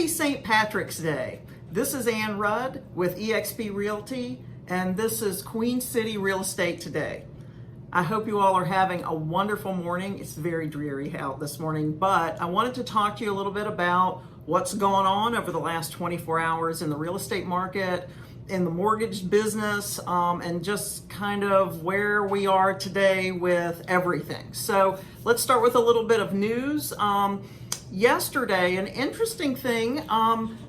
Happy St. Patrick's Day. This is Ann Rudd with eXp Realty, and this is Queen City Real Estate Today. I hope you all are having a wonderful morning. It's very dreary out this morning, but I wanted to talk to you a little bit about what's gone on over the last 24 hours in the real estate market, in the mortgage business, and just kind of where we are today with everything. So let's start with a little bit of news. Yesterday, an interesting thing,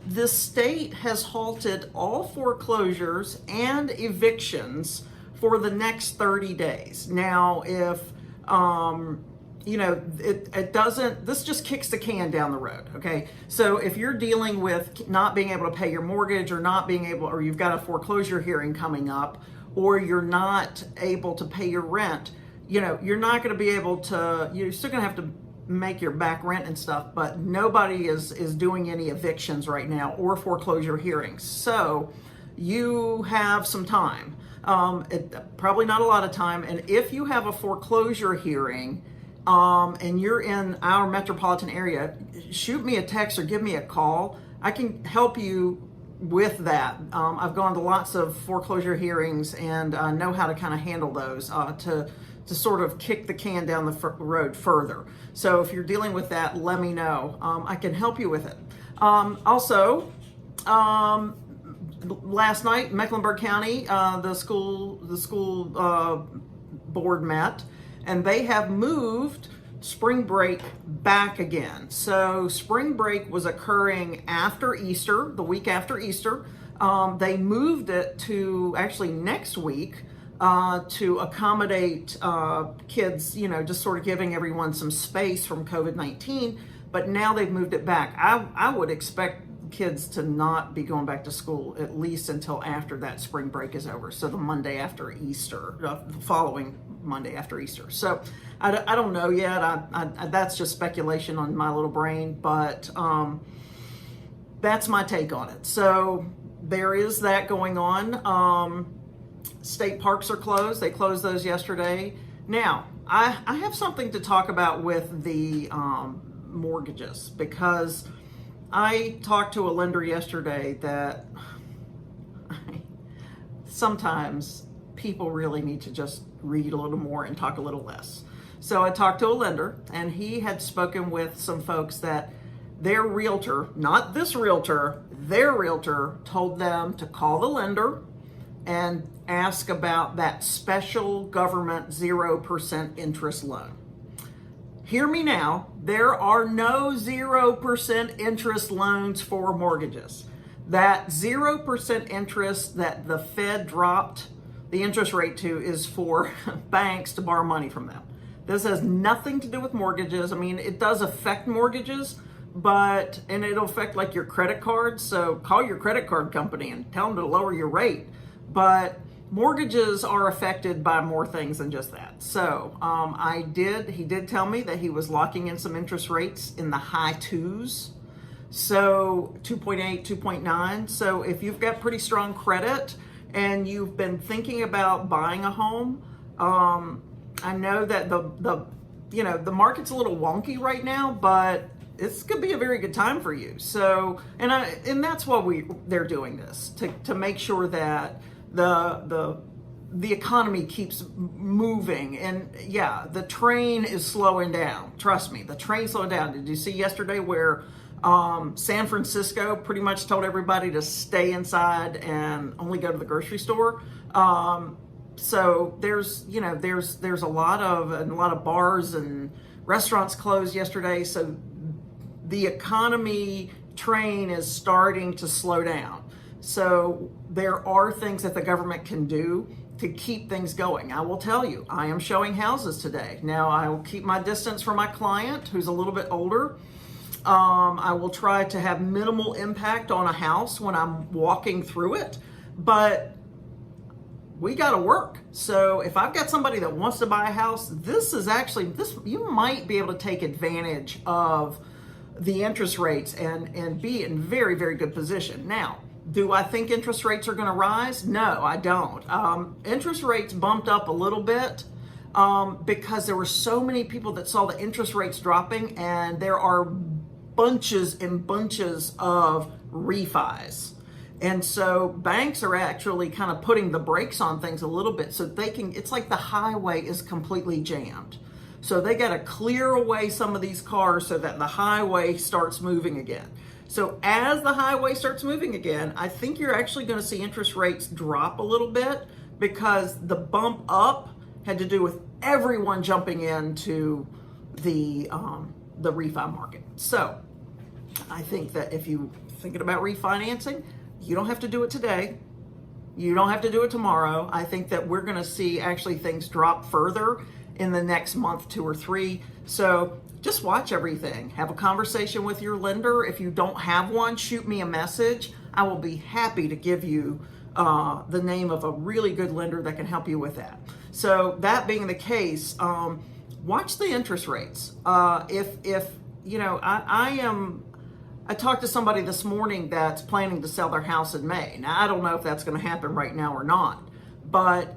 the state has halted all foreclosures and evictions for the next 30 days. Now, if, it doesn't, this just kicks the can down the road, okay? So if you're dealing with not being able to pay your mortgage or not being able, or you've got a foreclosure hearing coming up, or you're not able to pay your rent, you're not gonna be able to, you're still gonna have to make your back rent and stuff, but nobody is doing any evictions right now or foreclosure hearings. So you have some time, probably not a lot of time. And if you have a foreclosure hearing and you're in our metropolitan area, shoot me a text or give me a call. I can help you with that. I've gone to lots of foreclosure hearings and know how to kind of handle those to sort of kick the can down the road further. So if you're dealing with that, let me know. I can help you with it. Also, last night, Mecklenburg County, the school board met, and they have moved spring break back again. So spring break was occurring after Easter, the week after Easter. They moved it to actually next week, to accommodate kids, just sort of giving everyone some space from COVID-19, but now they've moved it back. I would expect kids to not be going back to school at least until after that spring break is over. So the Monday after Easter, the following Monday after Easter. So I don't know yet. That's just speculation on my little brain, but that's my take on it. So there is that going on. State parks are closed. They closed those yesterday. Now, I have something to talk about with the mortgages, because I talked to a lender yesterday that sometimes people really need to just read a little more and talk a little less. So I talked to a lender, and he had spoken with some folks that their realtor, not this realtor, their realtor told them to call the lender and ask about that special government 0% interest loan. Hear me now, there are no 0% interest loans for mortgages. That 0% interest that the Fed dropped the interest rate to is for banks to borrow money from them. This has nothing to do with mortgages. I mean, it does affect mortgages, and it'll affect like your credit card. So call your credit card company and tell them to lower your rate. But mortgages are affected by more things than just that. So he did tell me that he was locking in some interest rates in the high twos. So 2.8, 2.9. So if you've got pretty strong credit and you've been thinking about buying a home, I know that the market's a little wonky right now, but this could be a very good time for you. So, and that's why they're doing this, to make sure that the economy keeps moving. And yeah, the train is slowing down. Trust me, the train's slowing down. Did you see yesterday where San Francisco pretty much told everybody to stay inside and only go to the grocery store? So there's a lot of bars and restaurants closed yesterday. So the economy train is starting to slow down. So there are things that the government can do to keep things going. I will tell you, I am showing houses today. Now, I will keep my distance from my client who's a little bit older. I will try to have minimal impact on a house when I'm walking through it, but we got to work. So if I've got somebody that wants to buy a house, you might be able to take advantage of the interest rates and be in very, very good position. Now, do I think interest rates are going to rise? No, I don't. Interest rates bumped up a little bit because there were so many people that saw the interest rates dropping, and there are bunches and bunches of refis. And so banks are actually kind of putting the brakes on things a little bit so they can, it's like the highway is completely jammed. So they got to clear away some of these cars so that the highway starts moving again. So as the highway starts moving again, I think you're actually going to see interest rates drop a little bit, because the bump up had to do with everyone jumping into the refi market. So I think that if you're thinking about refinancing, you don't have to do it today. You don't have to do it tomorrow. I think that we're going to see actually things drop further in the next month, 2 or 3. So just watch everything. Have a conversation with your lender. If you don't have one, shoot me a message. I will be happy to give you the name of a really good lender that can help you with that. So that being the case, watch the interest rates. If you know, I talked to somebody this morning that's planning to sell their house in May. Now, I don't know if that's going to happen right now or not, but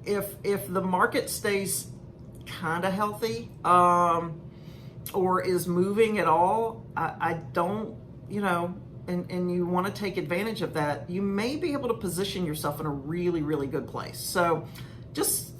if the market stays kind of healthy, or is moving at all, I don't, you know, and you want to take advantage of that, you may be able to position yourself in a really, really good place. So just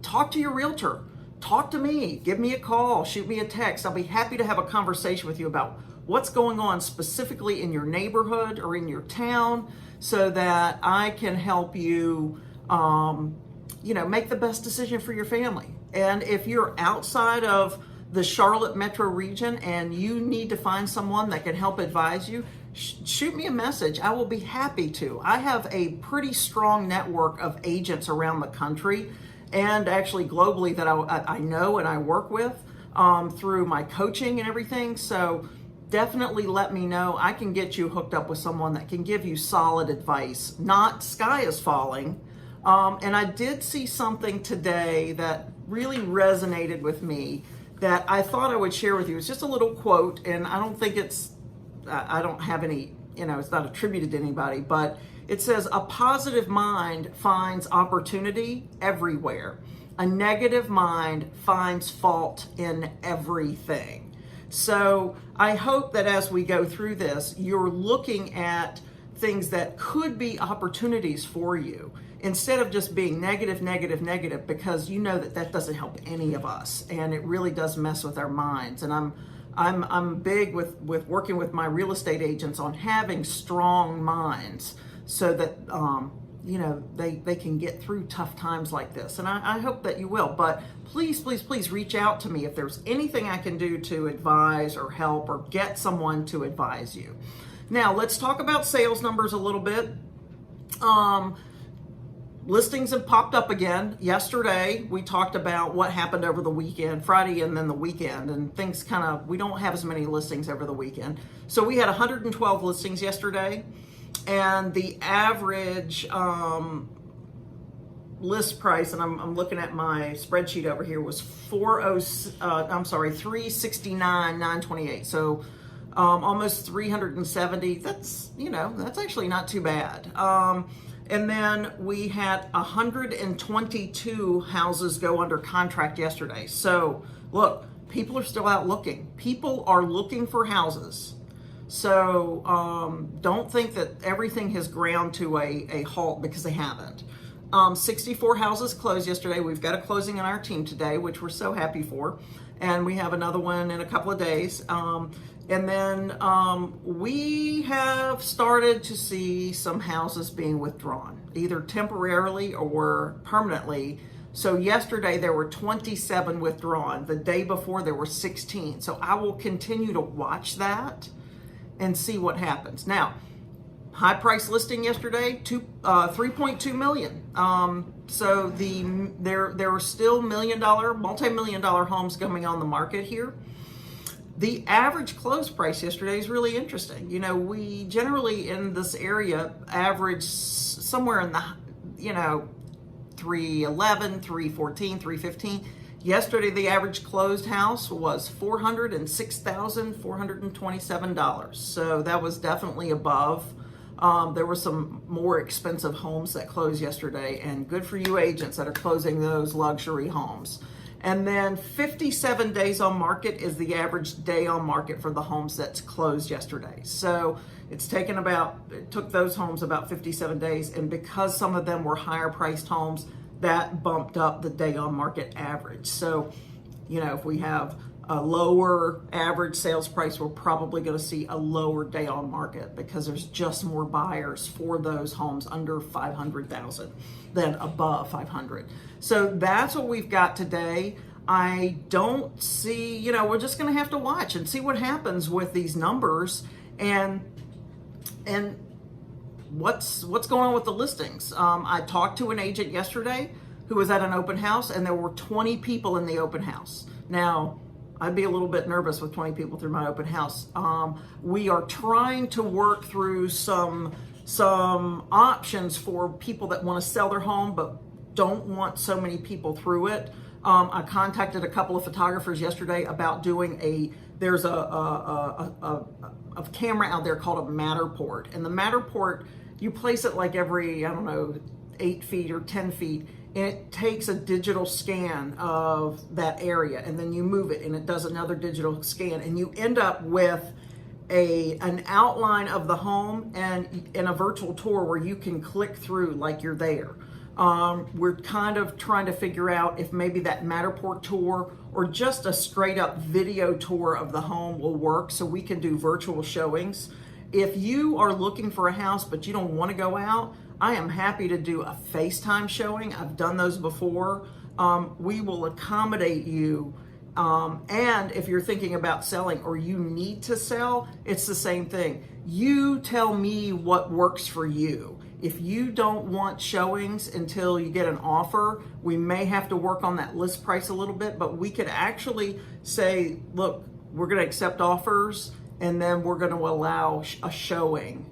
talk to your realtor, talk to me, give me a call, shoot me a text. I'll be happy to have a conversation with you about what's going on specifically in your neighborhood or in your town, so that I can help you, you know, make the best decision for your family. And if you're outside of the Charlotte metro region and you need to find someone that can help advise you, shoot me a message. I will be happy to. I have a pretty strong network of agents around the country and actually globally that I know and I work with through my coaching and everything. So definitely let me know. I can get you hooked up with someone that can give you solid advice, not sky is falling. And I did see something today that really resonated with me that I thought I would share with you. It's just a little quote, and I don't think I don't have any, you know, it's not attributed to anybody, but it says, a positive mind finds opportunity everywhere. A negative mind finds fault in everything. So I hope that as we go through this, you're looking at things that could be opportunities for you, instead of just being negative, because you know that doesn't help any of us, and it really does mess with our minds. And I'm big with working with my real estate agents on having strong minds, so that you know, they can get through tough times like this. And I hope that you will. But please reach out to me if there's anything I can do to advise or help or get someone to advise you. Now let's talk about sales numbers a little bit. Listings have popped up again. Yesterday, we talked about what happened over the weekend, Friday and then the weekend, and things kind of, we don't have as many listings over the weekend. So we had 112 listings yesterday, and the average list price, and I'm looking at my spreadsheet over here, was $369,928. So almost 370. That's, you know, that's actually not too bad. And then we had 122 houses go under contract yesterday. So look, people are still out looking. People are looking for houses. So don't think that everything has ground to a halt, because they haven't. 64 houses closed yesterday. We've got a closing on our team today, which we're so happy for. And we have another one in a couple of days. And then we have started to see some houses being withdrawn, either temporarily or permanently. So yesterday there were 27 withdrawn. The day before there were 16. So I will continue to watch that and see what happens. Now, high price listing yesterday, 3.2 million. So there are still multi-million-dollar homes coming on the market here. The average close price yesterday is really interesting. You know, we generally in this area average somewhere in the, you know, 311, 314, 315. Yesterday, the average closed house was $406,427. So that was definitely above. There were some more expensive homes that closed yesterday, and good for you agents that are closing those luxury homes. And then 57 days on market is the average day on market for the homes that's closed yesterday. So it took those homes about 57 days. And because some of them were higher priced homes, that bumped up the day on market average. So, if we have a lower average sales price, we're probably going to see a lower day on market because there's just more buyers for those homes under 500,000 than above 500. So that's what we've got today. I don't see, we're just going to have to watch and see what happens with these numbers and what's going on with the listings. I talked to an agent yesterday who was at an open house, and there were 20 people in the open house. Now, I'd be a little bit nervous with 20 people through my open house. We are trying to work through some options for people that want to sell their home but don't want so many people through it. I contacted a couple of photographers yesterday about doing there's a camera out there called a Matterport. And the Matterport, you place it like every, 8 feet or 10 feet, and it takes a digital scan of that area, and then you move it and it does another digital scan, and you end up with an outline of the home and in a virtual tour where you can click through like you're there. We're kind of trying to figure out if maybe that Matterport tour or just a straight up video tour of the home will work so we can do virtual showings. If you are looking for a house but you don't want to go out, I am happy to do a FaceTime showing. I've done those before. We will accommodate you. And if you're thinking about selling or you need to sell, it's the same thing. You tell me what works for you. If you don't want showings until you get an offer, we may have to work on that list price a little bit, but we could actually say, look, we're going to accept offers and then we're going to allow a showing.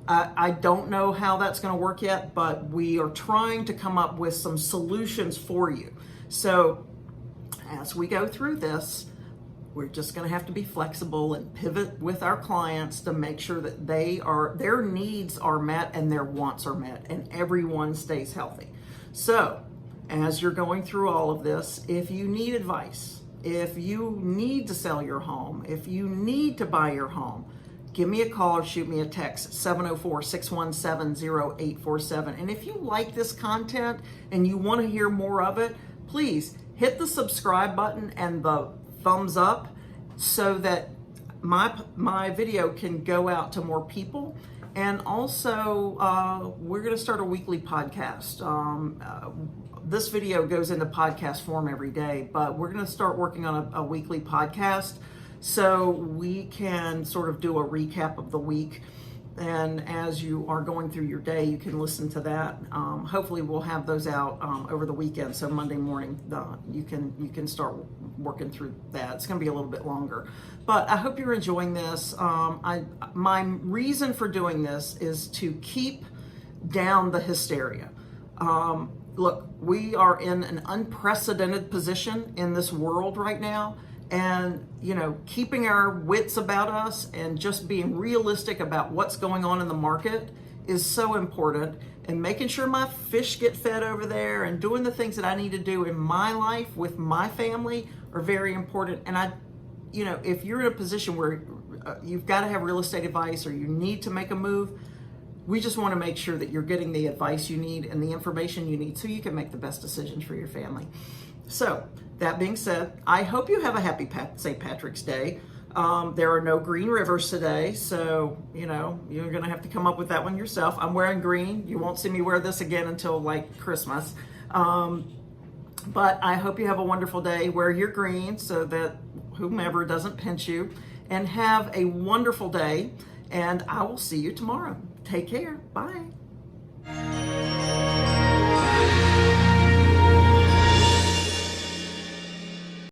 I don't know how that's going to work yet, but we are trying to come up with some solutions for you. So as we go through this, we're just going to have to be flexible and pivot with our clients to make sure that their needs are met and their wants are met and everyone stays healthy. So as you're going through all of this, if you need advice, if you need to sell your home, if you need to buy your home, give me a call or shoot me a text, 704-617-0847. And if you like this content and you want to hear more of it, please hit the subscribe button and the thumbs up so that my video can go out to more people. And also, we're going to start a weekly podcast. This video goes into podcast form every day, but we're going to start working on a weekly podcast so we can sort of do a recap of the week. And as you are going through your day, you can listen to that. Hopefully we'll have those out over the weekend. So Monday morning, you can start working through that. It's going to be a little bit longer, but I hope you're enjoying this. My reason for doing this is to keep down the hysteria. Look, we are in an unprecedented position in this world right now. And, keeping our wits about us and just being realistic about what's going on in the market is so important. And making sure my fish get fed over there and doing the things that I need to do in my life with my family are very important. And if you're in a position where you've got to have real estate advice or you need to make a move, we just want to make sure that you're getting the advice you need and the information you need so you can make the best decisions for your family. So that being said, I hope you have a happy St. Patrick's Day. There are no green rivers today, so you're gonna have to come up with that one yourself. I'm wearing green. You won't see me wear this again until like Christmas. But I hope you have a wonderful day. Wear your green so that whomever doesn't pinch you, and have a wonderful day. And I will see you tomorrow. Take care. Bye.